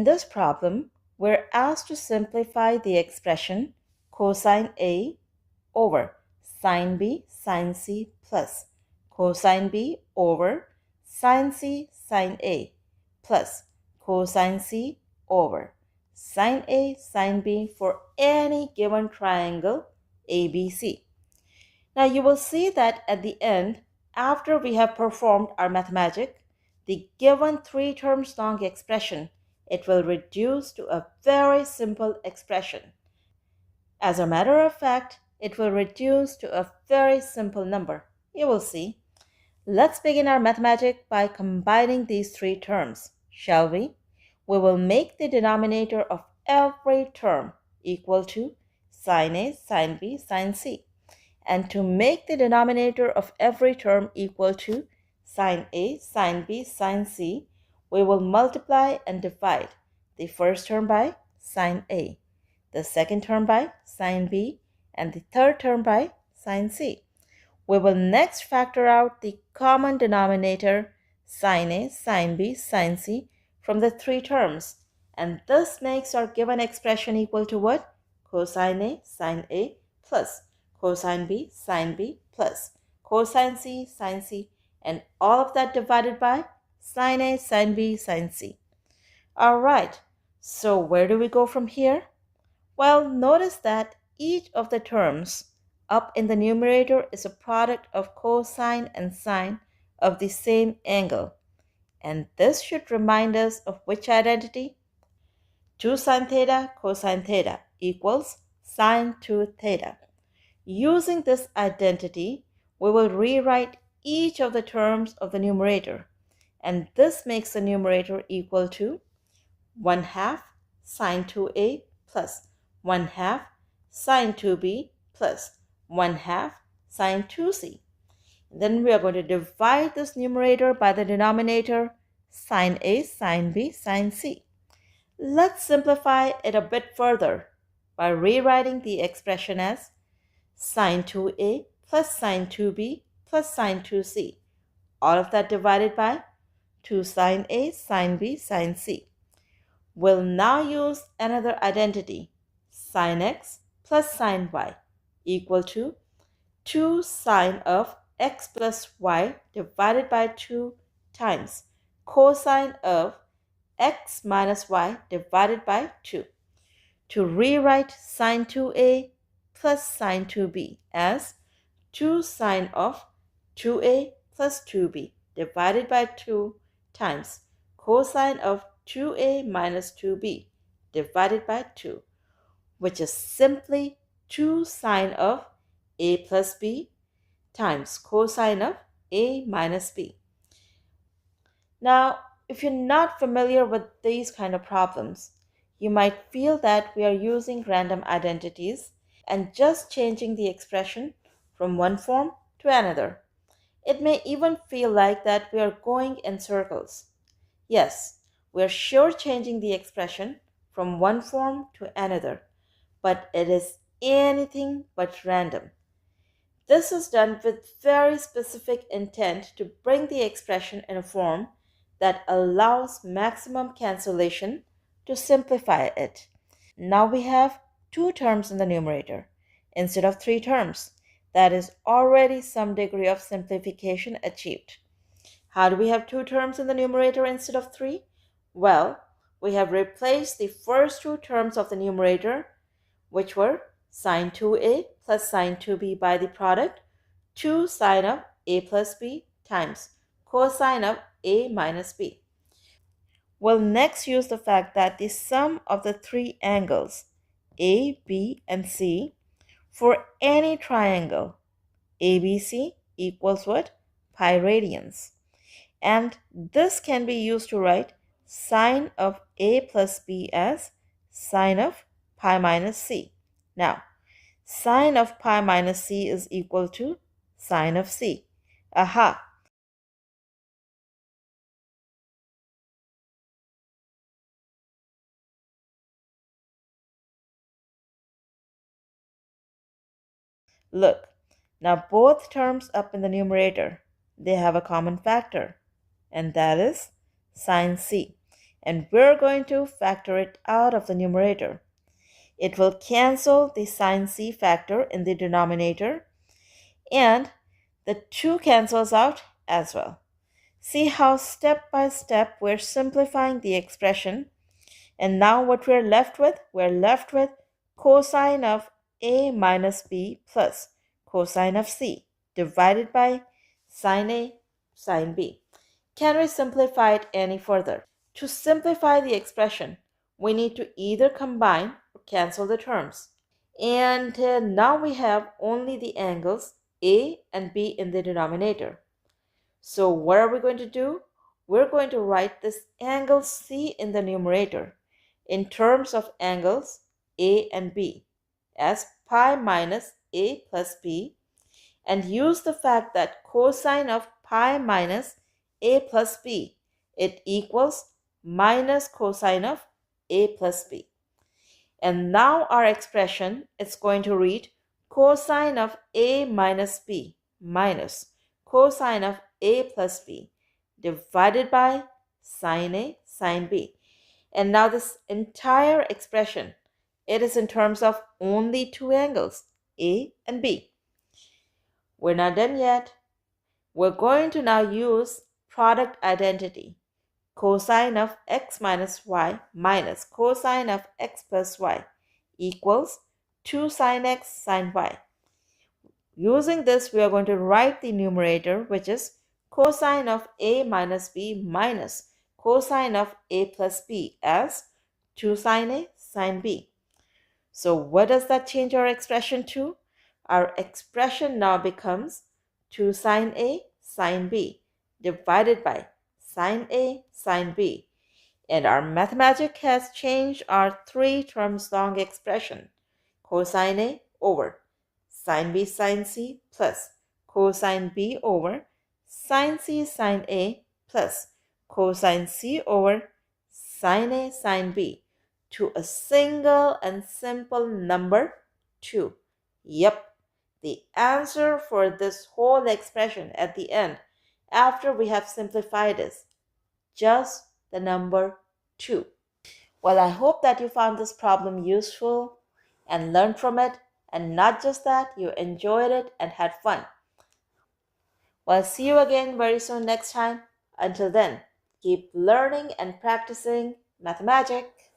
this problem, we're asked to simplify the expression cosine A over sin B sin C plus cosine B over sin C sin A plus cosine C over sin A sin B for any given triangle ABC. Now you will see that at the end, after we have performed our mathematic, the given 3 terms long expression, it will reduce to a very simple expression. As a matter of fact, it will reduce to a very simple number. You will see. Let's begin our mathematic by combining these 3 terms, shall we? We will make the denominator of every term equal to sin A, sin B, sin C. And to make the denominator of every term equal to sin A, sin B, sin C, we will multiply and divide the first term by sin A, the second term by sin B, and the third term by sin C. We will next factor out the common denominator sin A, sin B, sin C from the 3 terms, and this makes our given expression equal to what? Cosine A, sin A plus cosine B, sin B plus cosine C, sin C, and all of that divided by sin A, sin B, sin C. Alright, so where do we go from here? Well, notice that each of the terms up in the numerator is a product of cosine and sine of the same angle. And this should remind us of which identity? 2 sine theta cosine theta equals sine 2 theta. Using this identity, we will rewrite each of the terms of the numerator, and this makes the numerator equal to 1/2 sin 2a plus 1/2 sin 2b plus 1/2 sin 2c. Then we are going to divide this numerator by the denominator sin A, sin B, sin C. Let's simplify it a bit further by rewriting the expression as sin 2a plus sin 2b plus sin 2c, all of that divided by 2 sin A, sin B, sin C. We'll now use another identity, sin x plus sin y equal to 2 sine of x plus y divided by 2 times cosine of x minus y divided by 2. To rewrite sin 2a plus sin 2b as 2 sine of 2a plus 2b divided by 2 times cosine of 2a minus 2b divided by 2, which is simply 2 sine of a plus b times cosine of a minus b. Now, if you're not familiar with these kind of problems, you might feel that we are using random identities and just changing the expression from one form to another. It may even feel like that we are going in circles. Yes, we are sure changing the expression from one form to another, but it is anything but random. This is done with very specific intent to bring the expression in a form that allows maximum cancellation to simplify it. Now we have 2 terms in the numerator instead of 3 terms. That is already some degree of simplification achieved. How do we have 2 terms in the numerator instead of 3? Well, we have replaced the first 2 terms of the numerator, which were sin 2a plus sin 2b by the product 2 sine of a plus b times cosine of a minus b. We'll next use the fact that the sum of the 3 angles A, B, and C for any triangle ABC equals what? Pi radians. And this can be used to write sine of A plus B as sine of pi minus C. Now, sine of pi minus C is equal to sine of C. Aha! Look, now both terms up in the numerator, they have a common factor, and that is sin C. and we're going to factor it out of the numerator. It will cancel the sin c factor in the denominator, and the 2 cancels out as well. See how step by step we're simplifying the expression. And now what we're left with? We're left with cosine of a minus b plus cosine of c divided by sin a sin b. Can we simplify it any further? To simplify the expression, we need to either combine or cancel the terms. And now we have only the angles a and b in the denominator. So what are we going to do? We're going to write this angle C in the numerator in terms of angles A and B as pi minus A plus B, and use the fact that cosine of pi minus A plus B, it equals minus cosine of A plus B. And now our expression is going to read cosine of A minus B minus cosine of A plus B divided by sin A sin B. And now this entire expression, it is in terms of only 2 angles, A and B. We're not done yet. We're going to now use product identity. Cosine of x minus y minus cosine of x plus y equals 2 sin x sin y. Using this, we are going to write the numerator, which is cosine of a minus b minus cosine of a plus b as 2 sin a sin b. So what does that change our expression to? Our expression now becomes 2 sin a sin b divided by sin a sin b. And our mathematic has changed our 3 terms long expression, cosine a over sin b sin c plus cosine b over sin c sin a plus cosine c over sin a sin b to a single and simple number 2. Yep, the answer for this whole expression at the end, after we have simplified, is just the number 2. Well, I hope that you found this problem useful and learned from it, and not just that, you enjoyed it and had fun. Well, see you again very soon next time. Until then, keep learning and practicing mathematics.